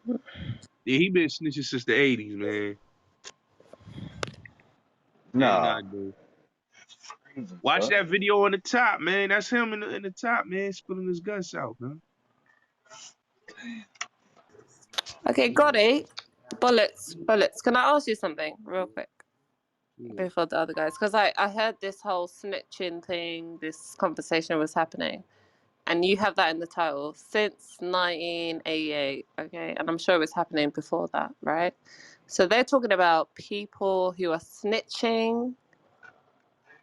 Yeah, he been snitching since the 80s, man. Yeah, Nah. nah, dude. Watch that video on the top, man. That's him in the top, man, spilling his guts out, man. Okay, GoTTi, bullets. Can I ask you something real quick before the other guys? Because I heard this whole snitching thing, this conversation was happening. And you have that in the title, since 1988, okay? And I'm sure it was happening before that, right? So they're talking about people who are snitching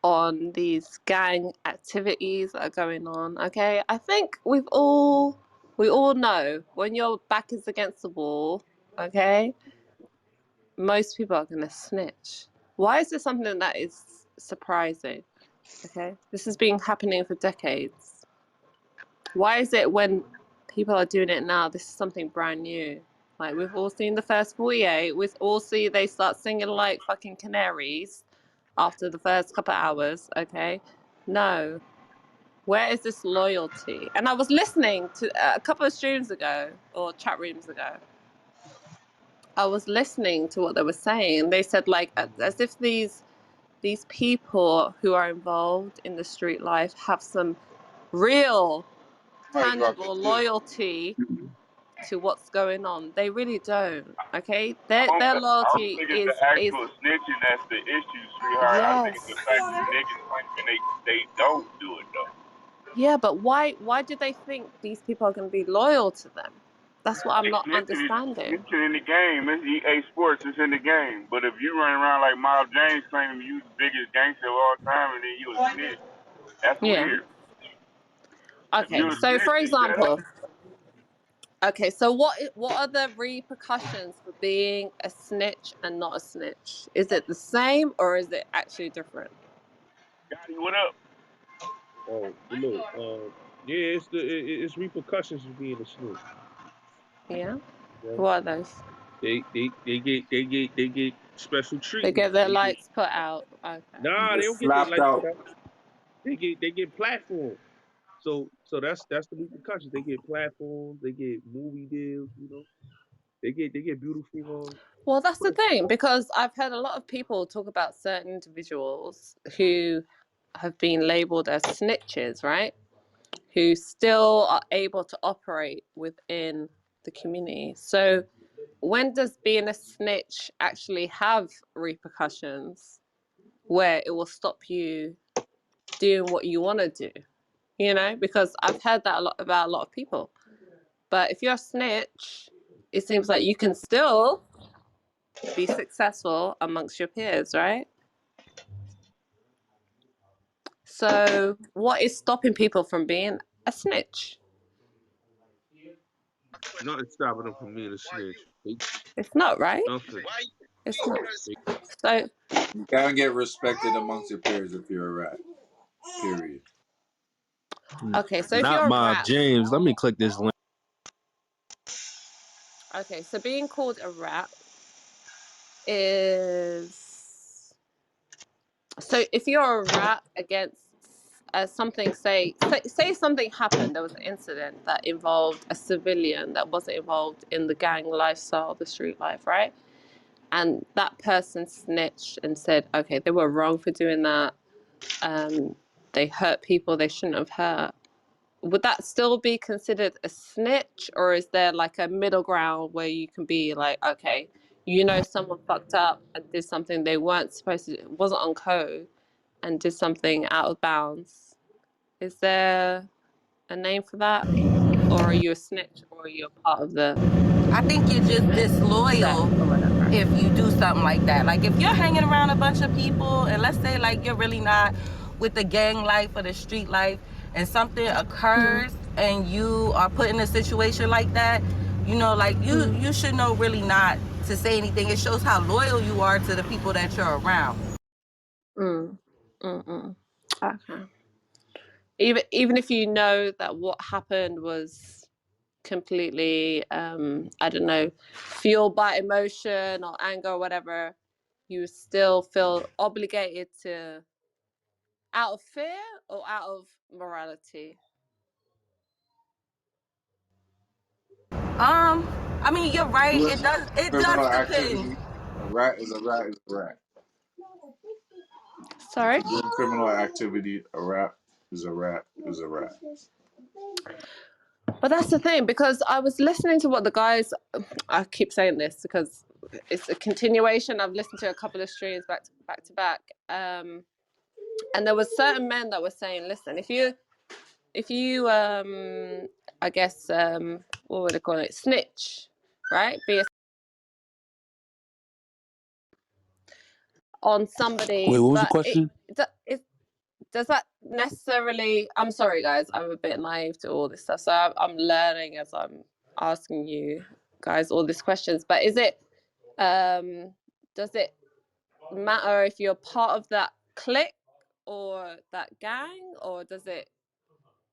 on these gang activities that are going on, okay? I think we all know when your back is against the wall, okay, most people are going to snitch. Why is this something that is surprising, okay? This has been happening for decades. Why is it when people are doing it now, this is something brand new? Like, we've all seen the first 48. We've all seen they start singing like fucking canaries after the first couple of hours, okay? No. Where is this loyalty? And I was listening to a couple of streams ago, or chat rooms ago. I was listening to what they were saying. They said, like, as if these people who are involved in the street life have some real tangible loyalty to what's going on. They really don't. Okay, their I don't loyalty think it's the is actual snitching that's the issue, sweetheart. I think it's yes. the fact that niggas claiming they don't do it though. Yeah, but why do they think these people are going to be loyal to them? That's what I'm not understanding. Snitching in the game. It's EA Sports. It's in the game. But if you run around like Miles James claiming you the biggest gangster of all time and then you a snitch, that's Yeah. weird. If Okay. you a So, snitch, for example, that's okay. So, what are the repercussions for being a snitch and not a snitch? Is it the same or is it actually different? Gotti, what up? Oh, look, yeah, it's repercussions of being a snitch. Yeah. Right? What are those? They get special They treatment. get their lights put out. Okay. Nah, Get they don't get their slapped lights put out. out. They get platforms. So that's the repercussions. They get platforms. They get movie deals. You know, they get beautiful. Well, that's the But thing, because I've heard a lot of people talk about certain individuals who have been labeled as snitches, right? Who still are able to operate within the community. So, when does being a snitch actually have repercussions where it will stop you doing what you want to do? You know, because I've heard that a lot about a lot of people. But if you're a snitch, it seems like you can still be successful amongst your peers, right? So, what is stopping people from being a snitch? nothing stopping them from being a snitch. It's not, right? Nothing. It's not. So, You gotta get respected amongst your peers if you're a rat. Period. okay, so if Not you're a Mob rap, James. Let me click this link. okay, so being called a rap is, so if you're a rap against something, say something happened, there was an incident that involved a civilian that wasn't involved in the gang lifestyle, the street life, right? And that person snitched and said, okay, they were wrong for doing that. They hurt people they shouldn't have hurt. Would that still be considered a snitch, or is there like a middle ground where you can be like, okay, you know, someone fucked up and did something they weren't supposed to do, wasn't on code, and did something out of bounds? Is there a name for that, or are you a snitch, or are you a part of the I think you're just disloyal or whatever? if you do something like that. Like if you're hanging around a bunch of people and let's say like you're really not with the gang life or the street life and something occurs and you are put in a situation like that, you know, like you should know really not to say anything. It shows how loyal you are to the people that you're around. Okay. Even if you know that what happened was completely I don't know, fueled by emotion or anger or whatever, you still feel obligated to, out of fear or out of morality? I mean, you're right. Doing It does. It criminal does depend. activity. A rat is a rat is a rat. If Sorry. you're doing criminal activity, a rat is a rat is a rat. But that's the thing, because I was listening to what the guys, I keep saying this because it's a continuation. I've listened to a couple of streams back to back. And there were certain men that were saying, listen, if you I guess what would I call it? Snitch, right? Be a on somebody, Wait, what was the but question? it does that necessarily, I'm sorry guys, I'm a bit naive to all this stuff, so I'm learning as I'm asking you guys all these questions, but is it does it matter if you're part of that clique or that gang, or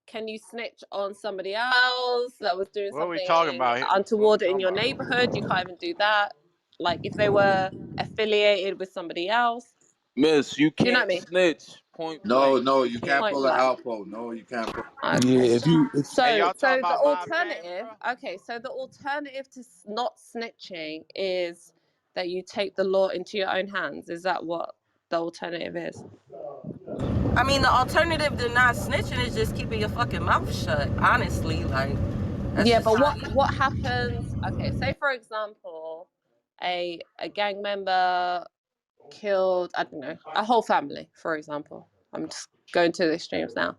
can you snitch on somebody else that was doing What are we talking something about here? What are we untoward in talking your about? neighborhood? You can't even do that, like if they were affiliated with somebody else. Miss, you Do you know what I can't mean? snitch. Point No, blank. no, You you can't can't Point pull an blank. Alpo. No, you can't pull. Yeah, Okay. Hey, So y'all talking the about Mob James, alternative, bro? okay, so the alternative to not snitching is that you take the law into your own hands. Is that what the alternative is? I mean, the alternative to not snitching is just keeping your fucking mouth shut. Honestly, like that's Yeah, just but how. what happens? Okay, say for example, a gang member killed, I don't know, a whole family, for example. I'm just going to the extremes now.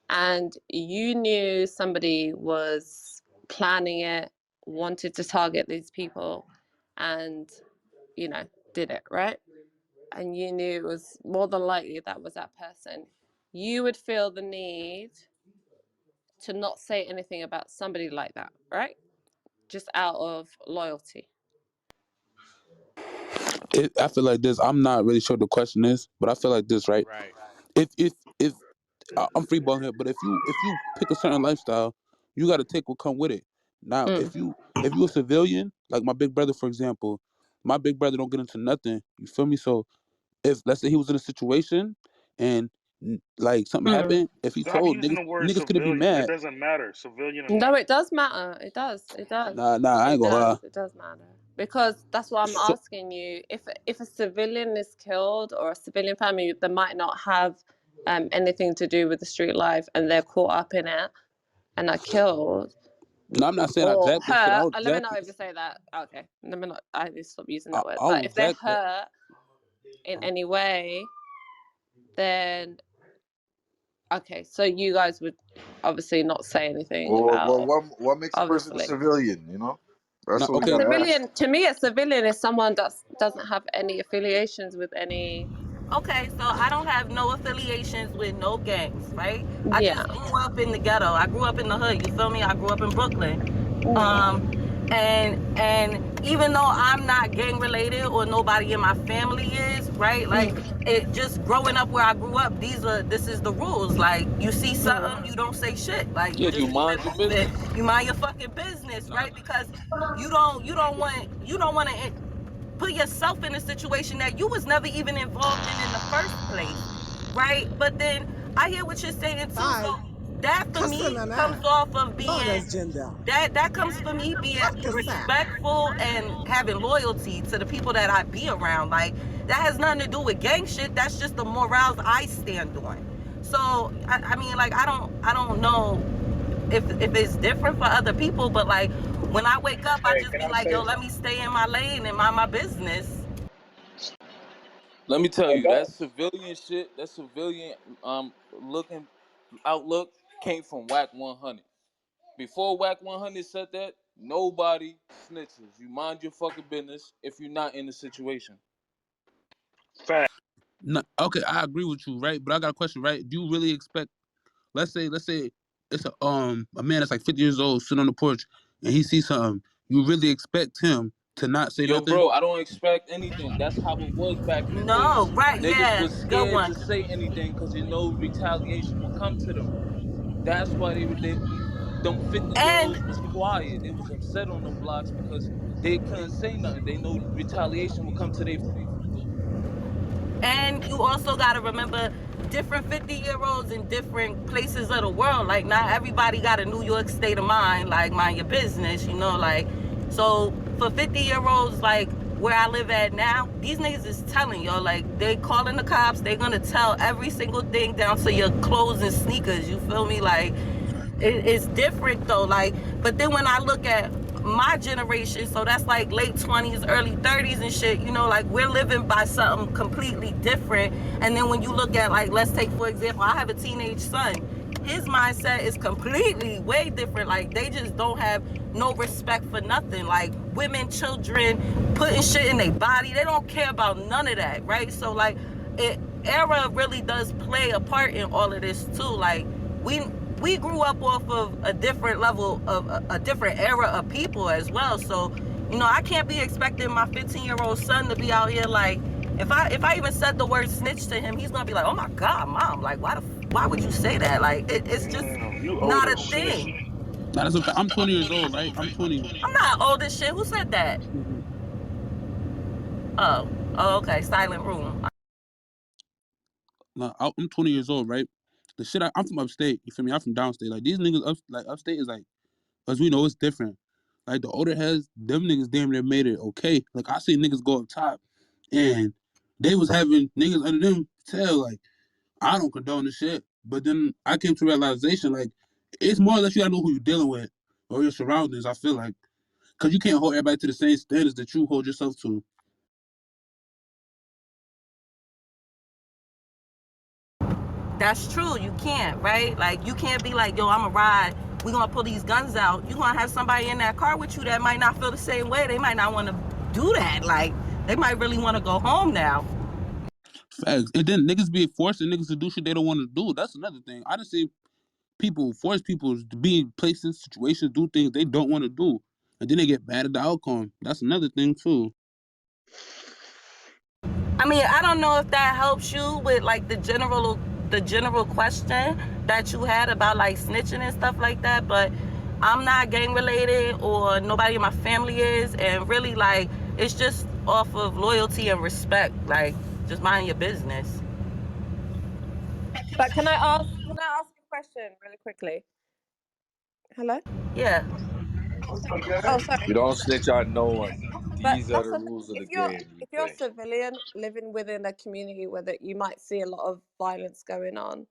And you knew somebody was planning it, wanted to target these people, and, you know, did it, right? And you knew it was more than likely that was that person. You would feel the need to not say anything about somebody like that, right? Just out of loyalty. I feel like this. I'm not really sure the question is, but I feel like this, right? Right. If I'm free balling here, but if you pick a certain lifestyle, you got to take what come with it. Now, Mm. if you a civilian, like my big brother, for example, my big brother don't get into nothing. You feel me? So if let's say he was in a situation and like something Mm. happened, if he Stop told using niggas, the word niggas could be civilian. It mad. doesn't matter, civilian or No, not. it does matter. It does. It does. Nah, I ain't It gonna lie. does. It does matter. Because that's why I'm So asking you, if a civilian is killed or a civilian family that might not have anything to do with the street life and they're caught up in it and are killed no, I'm not saying I or jacked this shit. I hurt. was Let me not jacking. even say that. Okay. Let me not, I need to stop using I, that word. I But was if they're jacked. hurt in any way, then okay. So you guys would obviously not say anything Well, about, what makes a person a obviously. civilian? You know, that's No, what we A okay. gotta ask. civilian, to me, a civilian is someone that doesn't have any affiliations with any. Okay, so I don't have no affiliations with no gangs, right? I Yeah. just grew up in the ghetto. I grew up in the hood. You feel me? I grew up in Brooklyn. Mm. And even though I'm not gang related or nobody in my family is, right? Like Mm. it just growing up where I grew up, this is the rules. Like you see Mm. something, you don't say shit. Like you Yeah, just you keep it mind your moving. business. You mind your fucking business, right? Because you don't want to put yourself in a situation that you was never even involved in the first place, right? But then I hear what you're saying too. So that for me comes off of being that comes for me being respectful and having loyalty to the people that I be around. Like that has nothing to do with gang shit. That's just the morals I stand on. So I mean, like I don't know if it's different for other people, but like when I wake up, I Hey, just can be I like, say yo, let me something? stay in my lane and mind my business. Let me tell Hey, you, that don't. civilian shit, that civilian looking outlook came from Whack 100. Before Whack 100 said that, nobody snitches. You mind your fucking business if you're not in the situation. Fact. No, okay, I agree with you, right? But I got a question, right? Do you really expect? Let's say it's a man that's like 50 years old sitting on the porch and he sees something. You really expect him to not say Yo, nothing? bro, I don't expect anything. That's how it was back in the No, days. right? Niggas Yeah, was good scared to one. say anything because they know retaliation will come to them. That's why them 50-year-olds And was quiet. They was upset on them blocks because they couldn't say nothing. They know retaliation will come to their. and you also got to remember different 50-year-olds in different places of the world. Like not everybody got a New York state of mind. Like mind your business, like So for 50-year-olds like where I live at now, these niggas is telling y'all, like, they calling the cops, they gonna tell every single thing down to your clothes and sneakers, you feel me? Like, it's different though, like, but then when I look at my generation, so that's like late 20s, early 30s and shit, you know, like, we're living by something completely different. And then when you look at, like, let's take for example, I have a teenage son. His mindset is completely way different. Like, they just don't have no respect for nothing. Like, women, children, putting shit in their body, they don't care about none of that, right? So like, era really does play a part in all of this too. Like, we grew up off of a different level of a different era of people as well. So, you know, I can't be expecting my 15-year-old son to be out here like, if I even said the word snitch to him, he's gonna be like, oh my God, mom, like, why would you say that? Like, it's just Damn, you old not a as shit. thing. Now that's a fact. I'm 20 years old, right? I'm 20. I'm not old as shit. Who said that? Mm-hmm. Oh, okay. Silent room. Now, I'm 20 years old, right? The shit I'm from upstate. You feel me? I'm from downstate. Like these niggas upstate is like, as we know, it's different. Like the older heads, them niggas damn near made it okay. Like I see niggas go up top, and they was having niggas under them tell like, I don't condone this shit. But then I came to realization like, it's more or less you gotta know who you're dealing with or your surroundings. I feel like, cause you can't hold everybody to the same standards that you hold yourself to. That's true. You can't, right? Like, you can't be like, yo, I'm a ride. We're going to pull these guns out. You're going to have somebody in that car with you that might not feel the same way. They might not want to do that. Like, they might really want to go home now. Facts. And then niggas be forcing niggas to do shit they don't want to do. That's another thing. I just see people force people to be in places, situations, do things they don't want to do. And then they get mad at the outcome. That's another thing too. I mean, I don't know if that helps you with like the general question that you had about like snitching and stuff like that, but I'm not gang related or nobody in my family is, and really like it's just off of loyalty and respect. Like, just mind your business. But can I ask a question really quickly? Hello? Yeah. Oh, sorry. You don't snitch on no one. But These are that's the the thing. rules of the If you're game you if you're a play. civilian living within a community where that you might see a lot of violence going on,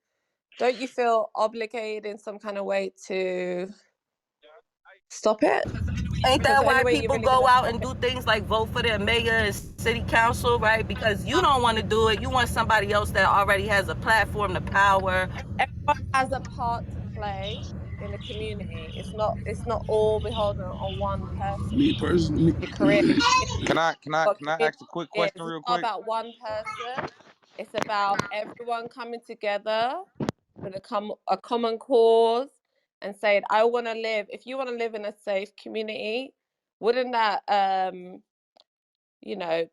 don't you feel obligated in some kind of way to stop it? Ain't Because that the only why way you're people really gonna go out stop and it, do things like vote for their mayor and city council, right? Because you don't want to do it. You want somebody else that already has a platform, the power. everyone has a part to play in the community. It's not all beholden on one person. Me personally, Your career, what Can I community ask a quick is. question It's real not quick? about one person. It's about everyone coming together with a common cause and saying, I want to live. If you want to live in a safe community, wouldn't that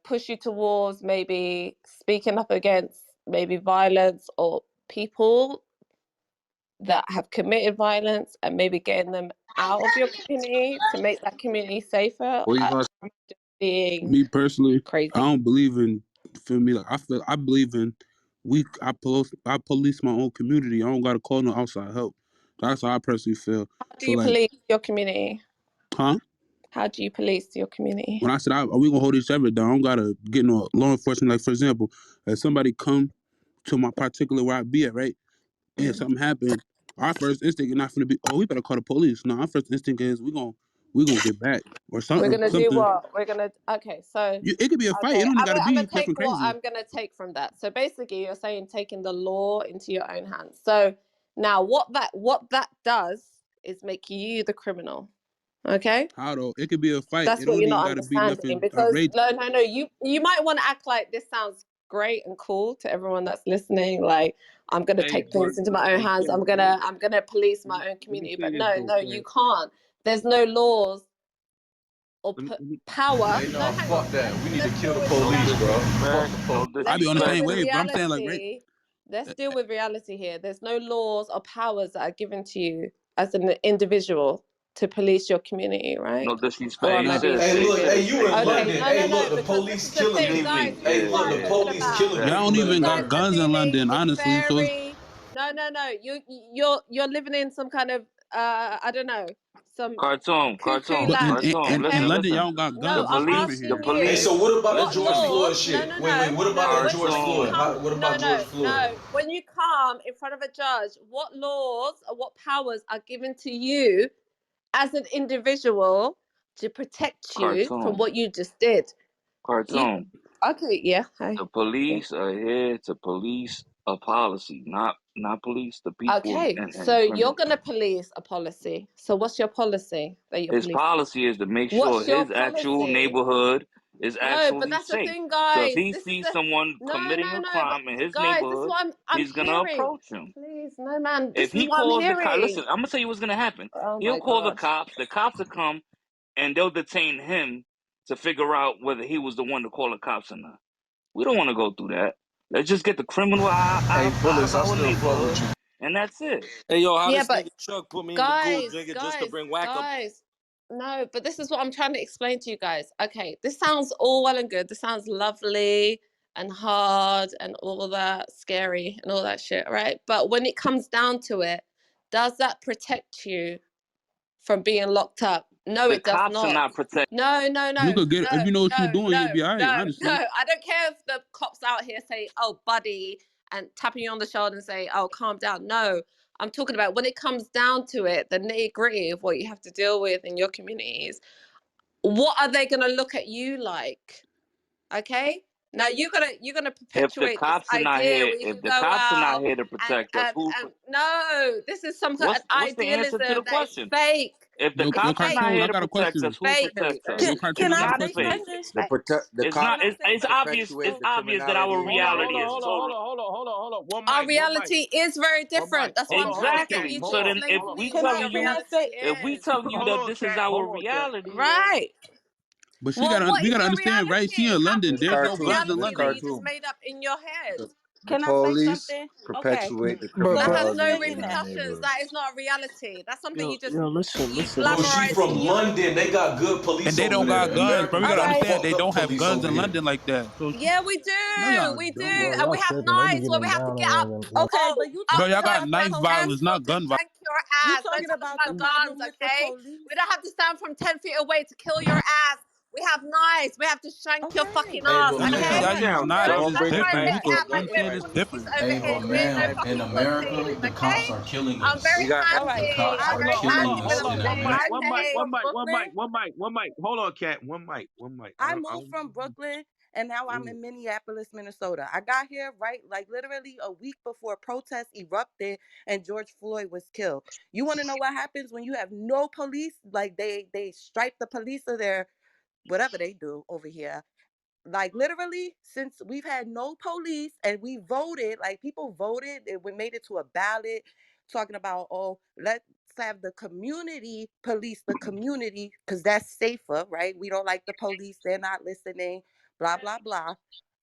push you towards maybe speaking up against maybe violence or people that have committed violence and maybe getting them out of your community to make that community safer? What are you I'm gonna just being me personally, I crazy. don't believe in. Feel me? Like I believe in. I police my own community. I don't gotta call no outside help. That's how I personally feel. How do So you like, police your community? huh? How do you police your community? When I said we gonna hold each other down, I don't gotta get no law enforcement. Like for example, if somebody come to my particular where I be at, right? And Mm. something happened, our first instinct is not gonna be, oh, we better call the police. No, our first instinct is we gonna get back or We're something. gonna do Something. what? We're gonna Okay, so It could be a fight. It okay, don't even I'm gotta gonna, I'm gonna be take nothing what crazy. I'm gonna take from that. So basically, you're saying taking the law into your own hands. So now, what that does is make you the criminal. Okay, How though? It could be a fight. that's It what don't you're even not gotta be understanding. nothing Because outrageous. no, you might want to act like this sounds great and cool to everyone that's listening. Like, I'm gonna Hey, take but things into my own hey, hands. Kim, I'm gonna police let me, my own let me community. say But this no, though, no, you Kim. can't. There's no laws or Let me, power. Hey, No, no, hang fuck on. that. Let's We need to let's kill deal the with No police, reality. bro. disrespect. Fuck the No police. I be Let's on the deal same with disrespect. wave, but I'm saying like right. reality. Let's deal with reality here. There's no laws or powers that are given to you as an individual to police your community, right? No disrespect. Or Hey am I Nah. being sis, Hey, hey silly? look. Hey, sis, you hey in Okay, sis. London? no, Hey, no, look. no, The because this is police the killing thing, people. guys. Exactly. This Hey, is Yeah, what look. I'm The yeah, talking police about. killing Y'all exactly. people don't in You even guys got London. are guns in feeling London, honestly. So no, no. You're living in some kind of I don't know, some Cartoon, cuckoo But land. in Okay. London, y'all listen. don't got The No, guns I'm and shit over police, here. the asking Hey, you, so police. what about the what George Listen, Floyd laws? No, shit? no, Wait, no, what about no. that When George you Floyd? come, What no, about George no, Floyd? no. When you come in front of a judge, what laws or what powers are given to you as an individual to protect you from cartoon, what you just did? You cartoon. okay? Yeah. Hi. The Yeah. police are here to police a policy, not police the people Okay. So and you're criminals. gonna police a policy. So what's your policy that you're His policing? policy is to make sure What's your his actual policy? neighborhood is No, but actually that's the safe. thing, So if guys. he This is sees the someone no, committing no, a no. But crime in his guys, this is neighborhood, what I'm he's gonna hearing. approach him. Please, no, man. If This is he what I'm calls the cop, listen, hearing. I'm gonna tell you what's gonna happen. Oh He'll my call the god. cops. The cops will come and they'll detain him to figure out whether he was the one to call the cops or not. We don't want to go through that. Let's just get the criminal Hey, out Bullets, of I our still fuck with neighborhood, you. and that's it. Hey, yo, how Yeah, this but nigga Chuck put me in the goo, guys, nigga, just to guys, bring whack up. guys. No, but this is what I'm trying to explain to you guys. Okay, this sounds all well and good. This sounds lovely and hard and all that scary and all that shit, right? But when it comes down to it, does that protect you from being locked up? No, The it does cops are not. not protected. No, no, You no, could get if no, you know what you're no, doing, you'll no, be alright, no, honestly. no. I don't care if the cops out here say, "Oh, buddy," and tapping you on the shoulder and say, "Oh, calm down." No, I'm talking about when it comes down to it, the nitty gritty of what you have to deal with in your communities. What are they going to look at you like? Okay. Now you're gonna If the perpetuate this cops are not idea here, where you if can the go cops are not out here to and protect us, no, this is some kind of what's the answer to idealism the that is question? fake. If the It's Yo, cops are fake. not cartoon, I here to got a protect question. us, It's who fake. protects us? Yo, It's cartoon, Can I I got a Not say question. fake. something? The protect the It's cop not. Can I say It's something? obvious. It's perpetuate the obvious that our criminality in your reality is neighborhood. total. Hold on. our reality is very different. That's why I'm trying to get Cat. you Exactly. to Hold So on. then, explain if Hold to on. we me what telling your Can you, I reality say if we is. telling you Hold that on, this is Cat. our Hold on, Cat. reality, Right. But Well, we what is gotta your understand, right? She reality? in How can London. you This There's have a no guns cartoon. in This reality that London. you just cartoon. made up in your head? The can I say police something? Okay. perpetuate the And Bro, that bro. has no criminality in our repercussions. neighborhood. That is not a reality. That's something Yo, you just yo, listen, you listen, Bro, listen. she glamorize from in your. London. They got good And police they over don't there. got guns, America, bro. We we All gotta got right. understand they fucked up don't have police guns over in here. London like that. So Yeah, no, y'all we do, don't. Bro, and we y'all have tripping. They be nights getting where we it have to down get in up. London. Okay, but Oh, you Bro, up talking y'all got about the knife motherfucking violence, police. Mansfield not to gun violence. shank your You ass. Don't talking tell us about the about guns, problem with the okay? We police. don't have to stand from 10 feet away to kill your ass. We have knives. We have to shank your fucking Okay. Hey, ass, but I'm just saying okay? y'all ma'am, use touchdown, Don't knives. don't It's don't bring it try and different. back We make it to could. out You know like what I'm we're saying? It's touchdown. pussies different. over Hey, here. but We ain't no ma'am, in fucking America, pussies, the okay? cops are killing I'm us. very All right. The happy. cops I'm are I very Hold happy killing on, with us hold a on. in One thing, mic, America. I one mic, moved okay? one from mic, one mic, Brooklyn. one mic, one mic. Hold on, Cat. One mic. I moved from Brooklyn and now I'm in Minneapolis, Minnesota. I got here right like literally a week before protests erupted and George Floyd was killed. You want to know what happens when you have no police? Like they stripe the police of their whatever they do over here. Like literally since we've had no police and we voted, like people voted and we made it to a ballot talking about, oh, let's have the community police the community because that's safer, right? We don't like the police, they're not listening, blah blah blah.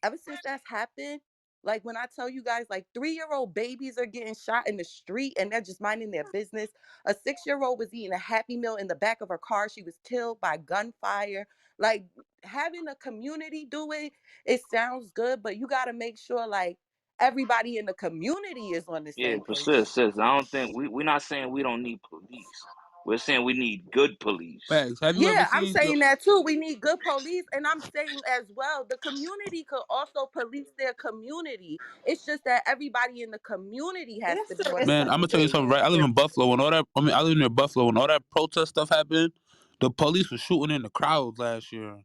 Ever since that's happened, like when I tell you guys, like 3-year-old babies are getting shot in the street and they're just minding their business. A 6-year-old was eating a Happy Meal in the back of her car, she was killed by gunfire. Like having a community do it, it sounds good, but you got to make sure like everybody in the community is on the yeah, same but page. sis, I don't think we're not saying we don't need police. We're saying we need good police. Facts. Have you ever Yeah, I'm seen? Yo, saying that too. We need good police. And I'm saying as well, the community could also police their community. It's just that everybody in the community has to be on the man, I'm same gonna tell you page. something. Right, I live in Buffalo, and all that. I mean, I live near Buffalo, and all that protest stuff happened. The police were shooting in the crowds last year.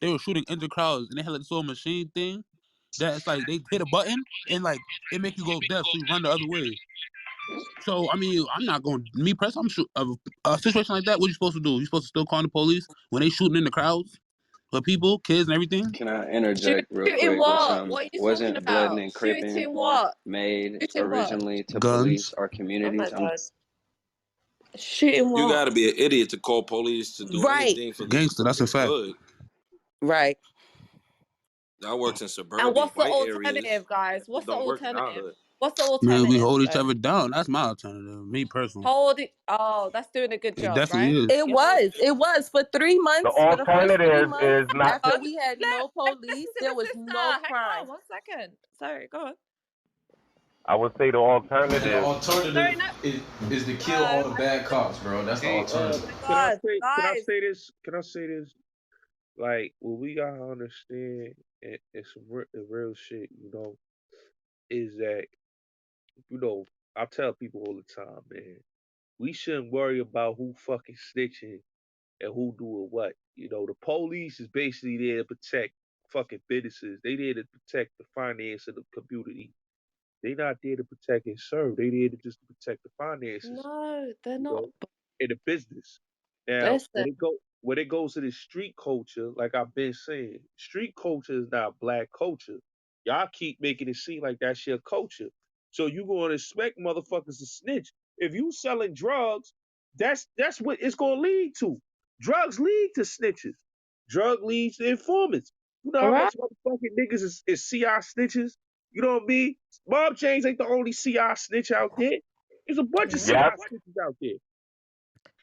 They were shooting into crowds, and they had like this little machine thing that's like they hit a button and like it make you go deaf, so you run the other way. So I mean, I'm not going. Me personally, I'm a situation like that. What you supposed to do? You supposed to still call the police when they shooting in the crowds with people, kids, and everything? Can I Shoot, interject real shooting quick with what? some? What are you talking Wasn't Blood about? and Crippin Shooting what? made Shooting what? originally to police Guns. our Oh my communities? god. Shooting You what? gotta be an idiot to call police to do Right. anything for Gangster. That's a the fact. hood. Right. I works in And suburban what's the white areas. alternative, That guys? shit What's the don't work in our alternative? hood. What's the Man, we alternative hold each though? other down. That's my alternative. Me personally, Hold it. Oh, that's doing a good it job, definitely right? is. It You hold. was. It was for 3 months. The For the first 3 alternative months is not after to. God, we had no let me police, listen, there my was sister. no Hang on crime. 1 second. Sorry, go on. I would say the And the alternative. alternative Sorry, no, is to kill all no. the bad cops, bro. That's the Hey, alternative. My can I God, say can I guys. say this? Can I say this? Like, what we gotta understand, and some real shit, is that I tell people all the time, man, we shouldn't worry about who fucking snitching and who doing what. The police is basically there to protect fucking businesses. They there to protect the finance of the community. They not there to protect and serve. They there to just protect the finances, No, they're you not. know, in the business. Now, Listen, when it goes to the street culture, like I've been saying, street culture is not black culture. Y'all keep making it seem like that's your culture. So you gonna expect motherfuckers to snitch. If you selling drugs, that's what it's gonna lead to. Drugs lead to snitches. Drug leads to informants. You know all how right? much motherfucking niggas is CI snitches? You know what I mean? Bob James ain't the only CI snitch out there. There's a bunch of CI Yes. snitches out there.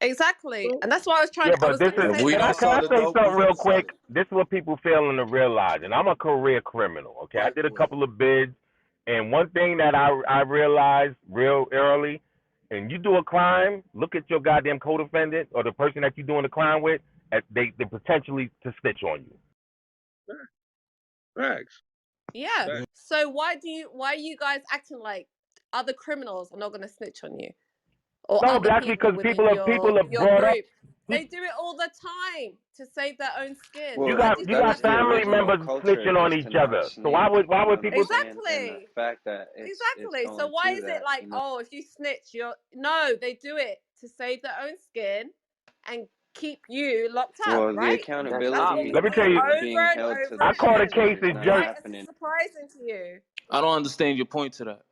Exactly, So and that's what I was trying. Yeah, I but was this gonna is. If say we the Can I don't same can sell I the say dope, something who's real gonna sell quick? it? This is what people failing to realize, and I'm a career criminal. Okay, I right, did a couple of bids, and one thing that I realized real early, and you do a crime, look at your goddamn co-defendant or the person that you're doing the crime with, they potentially to snitch on you. facts, yeah. facts. So why are you guys acting like other criminals are not gonna snitch on you or No, but other that's people because within people are your brought up. group? They do it all the time to save their own skin. You Well, Why do got you you think got that's that's the family funny? original members culture, snitching on is to each not other. So why snitch. would You know what I'm people? saying? And the Exactly. fact that it's Exactly. So going why to is it that, like, you know. oh, if you snitch, you're no, they do it to save their own skin and keep you locked up, Well, the right? That's That's what we accountability Let me see tell you. of over being and held to over I those caught a again. standards case is of not just Why is it happening. surprising to you? I don't understand your point to that.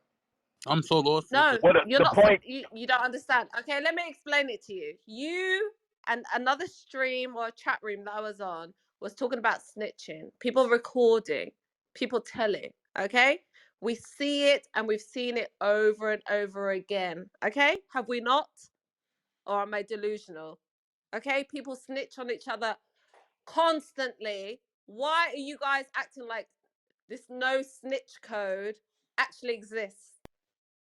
I'm so lost. No, what you're the not. point. You don't understand. Okay, let me explain it to you. You and another stream or chat room that I was on was talking about snitching, people recording, people telling. Okay, we see it and we've seen it over and over again. Okay, have we not? Or am I delusional? Okay, people snitch on each other constantly. Why are you guys acting like this no snitch code actually exists?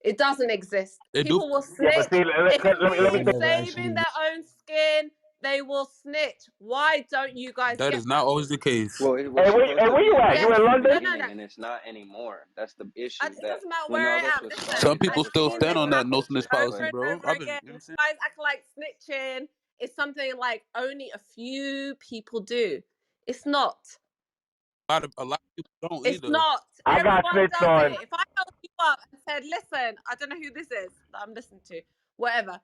It doesn't exist. They do. People will Yeah, but snitch. see, If it let me It means say. never saving actually. their own skin, they will snitch. Why don't you guys That get is not that? always the case. Well, it was Hey, supposed to where be you a at? You thing Yes. in in the London? No, no, no. beginning, and it's not anymore. That's the issue. It That doesn't matter when where all I this am. was Listen, Some started, it people I've was still seen started stand this on from a that no happen snitch culture over policy, and perspective. bro. over I've been, again. you know what I'm You saying? guys act like snitching is something like only a few people do. It's not. A lot of people don't It's either. not. I got Everyone snitched does on. it. If I held you up and said, listen, I don't know who this is that I'm listening to, whatever.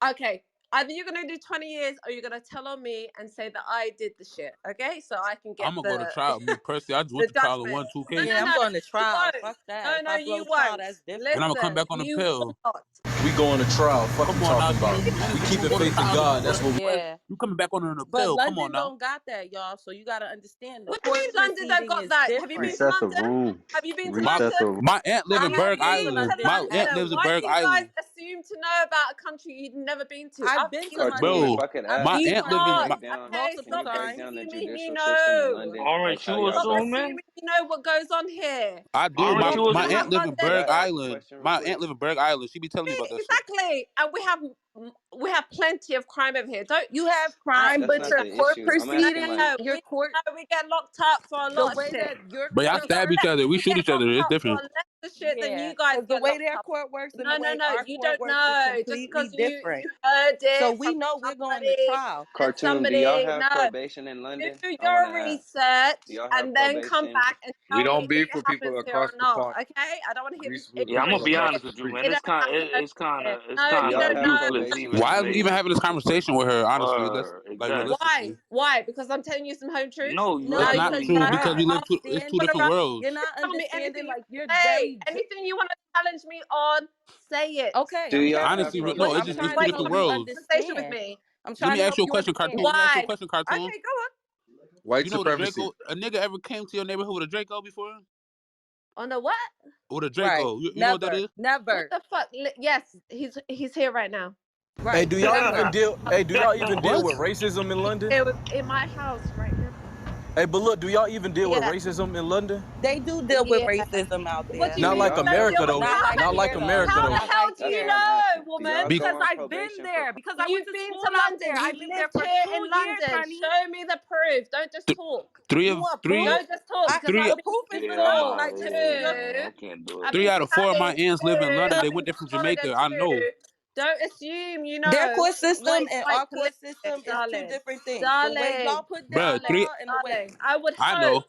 Okay, either you're gonna do 20 years or you're gonna tell on me and say that I did the shit. Okay, so I can get I'm gonna go to the trial. Me personally, I just went the to trial in judgment. one, two No, Yeah, no, I'm cases, no, going to you trial. won't. Fuck that. No, If no, I you blow trial, won't. that's and I'm different. gonna come back Listen, on the you will pill. not. We going to trial. Fuck you Come on now, talking some about. innocent We people keeping go to faith in trial God. That's before. what. Yeah. You coming back on an But appeal? Come on London now. don't got that, y'all. So you got to understand the What do you court mean London don't proceeding got is that? Have you been different. to Reset the London? room. Have you been to My Reset the London? room. my aunt live Have in you I've Berg been been to Island. to London. My aunt London? lives in Why do Berg you guys Island, assume to know about a country you've never been to? I've I've been to been to Cartoon, London. if bro. I could I've My ask, Do been to aunt can you live in London not. my. break down? Okay, Can multiple you stop break times. down the assuming you judicial system in know. London, like Aren't how you y'all Stop do assuming? it? assuming you know what goes on here. I do. Aren't You're you My talking aunt about assuming? live in London. Could Berg I ask a Island. question real My aunt quick? live in Berg Island. She be telling me about that shit. Exactly, and we have plenty of crime over here. Don't You have I crime, That's but not your listen? the court issue. I'm No, asking proceeding, like, no, your we court, we get locked up for a the lot of way shit. that your But y'all court stab works, each other. We shoot Get each other. locked It's up for different. less of shit than yeah, you guys because the get way locked their up. court works and No, the no, way no. our You court don't works is know. Just completely because you different. heard So it we from know we're going to somebody trial. and Cartoon, do y'all somebody. have No, probation in do London? I want to your ask. Do research y'all have and then come probation? back and We tell me don't if beef it with people happens here across or the not. pond. Okay, I don't want to hear Greece with Yeah, I'm gonna people be across ignorant. honest the with you, street. man. It don't happen over here. It's No, Do kind you y'all of don't have know. useless probation even in Why to is we London? even me. having this conversation with her? Honestly, let's like Exactly. Why? realistically. Why? Because I'm telling you some home truths. No, you That's No, No, you not don't because true you're know. because not we live two. It's two What different understanding. about You're worlds. not tell me understanding. anything you Like you're say? very. Anything you want to challenge me on, say it. Okay, Do I'm y'all telling have Honestly, you, no. but It's I'm probation just in it's trying two to London? different help you worlds. Conversation with understand. me. I'm Let trying me to ask help you a you question, understand. cartoon. Let me ask you a Why? question, cartoon. Okay, go on. White You know the supremacy. Draco? A nigga ever came to your neighborhood with a Draco before? On the what? With a Right? Draco? You know what that Never, is? What never. the fuck? Yes, he's here right now. Hey, Right? do y'all even Never. deal? Hey, do y'all even deal What? with racism in He's London? here in my house right now. Hey, but look, do y'all even deal with Yeah, racism in London? they do deal with Yeah. racism out What do there. you Not mean like you Y'all don't got deal America with? though. Not like How Not the like here though. America how though. the Not hell like do That's you here. why I'm know, asking. Do woman? y'all Because go on I've been probation for? there. Because I went You've to been school to out there. London. I You've lived there lived for here in 2 years, London. honey. Show me the proof. Don't just Th- talk. three You of want three proof? Don't just talk. Just three The show me proof the is Yeah, real. nah, talk. Like yeah, just nah, Two. I can't do I've it. three been to out of four of my Paris. aunts live in Two. London. They I've went been there to from Florida. Jamaica. I know. Two. Don't assume you their know court what system it's and like our to live court here, system is two darling. different things. The way y'all Darling. put down Bruh, three law Darling. and the way Darling. I would I hope. know.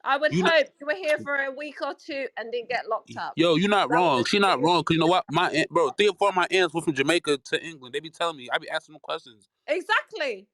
I would You know, hope you were here for a week or two and didn't get locked up. yo, you're not That would wrong. have She not wrong. Cause you know what? Three or four of my aunts went from Jamaica to England. They be telling me. I be asking them questions. exactly.